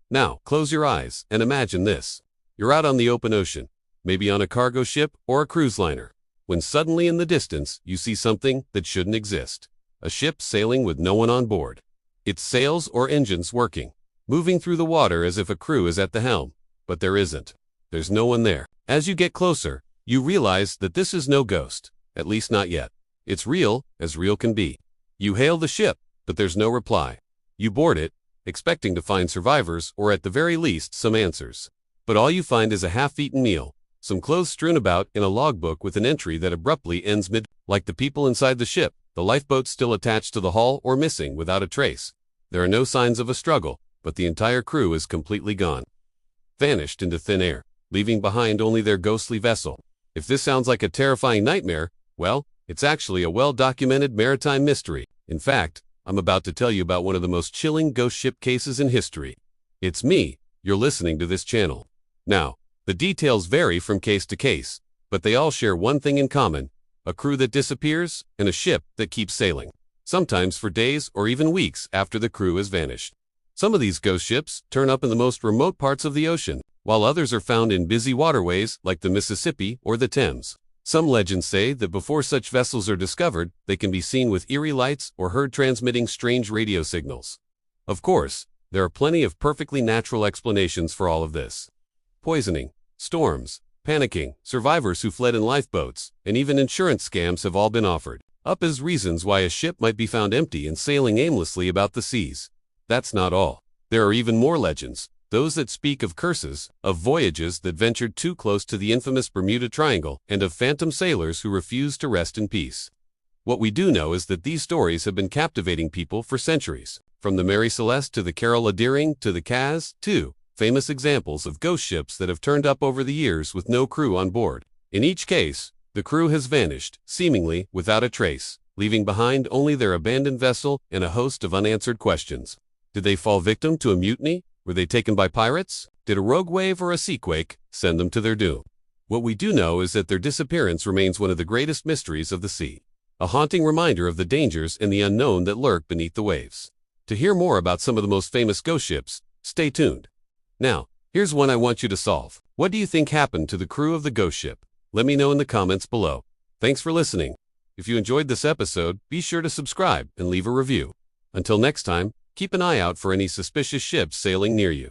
Now, close your eyes and imagine this. You're out on the open ocean, maybe on a cargo ship or a cruise liner, when suddenly in the distance you see something that shouldn't exist. A ship sailing with no one on board. Its sails or engines working, moving through the water as if a crew is at the helm, but there isn't. There's no one there. As you get closer, you realize that this is no ghost, at least not yet. It's real, as real can be. You hail the ship, but there's no reply. You board it, expecting to find survivors or at the very least some answers. But all you find is a half-eaten meal, some clothes strewn about in a logbook with an entry that abruptly ends mid. Like the people inside the ship, the lifeboat's still attached to the hull or missing without a trace. There are no signs of a struggle, but the entire crew is completely gone. Vanished into thin air, leaving behind only their ghostly vessel. If this sounds like a terrifying nightmare, well, it's actually a well-documented maritime mystery. In fact, I'm about to tell you about one of the most chilling ghost ship cases in history. It's me, you're listening to this channel. Now, the details vary from case to case, but they all share one thing in common: a crew that disappears and a ship that keeps sailing, sometimes for days or even weeks after the crew has vanished. Some of these ghost ships turn up in the most remote parts of the ocean, while others are found in busy waterways like the Mississippi or the Thames. Some legends say that before such vessels are discovered, they can be seen with eerie lights or heard transmitting strange radio signals. Of course, there are plenty of perfectly natural explanations for all of this. Poisoning, storms, panicking, survivors who fled in lifeboats, and even insurance scams have all been offered up as reasons why a ship might be found empty and sailing aimlessly about the seas. That's not all. There are even more legends, those that speak of curses, of voyages that ventured too close to the infamous Bermuda Triangle, and of phantom sailors who refused to rest in peace. What we do know is that these stories have been captivating people for centuries, from the Mary Celeste to the Carol Deering to the Kaz, too. Famous examples of ghost ships that have turned up over the years with no crew on board. In each case, the crew has vanished, seemingly without a trace, leaving behind only their abandoned vessel and a host of unanswered questions. Did they fall victim to a mutiny? Were they taken by pirates? Did a rogue wave or a seaquake send them to their doom? What we do know is that their disappearance remains one of the greatest mysteries of the sea, a haunting reminder of the dangers and the unknown that lurk beneath the waves. To hear more about some of the most famous ghost ships, stay tuned. Now, here's one I want you to solve. What do you think happened to the crew of the ghost ship? Let me know in the comments below. Thanks for listening. If you enjoyed this episode, be sure to subscribe and leave a review. Until next time, keep an eye out for any suspicious ships sailing near you.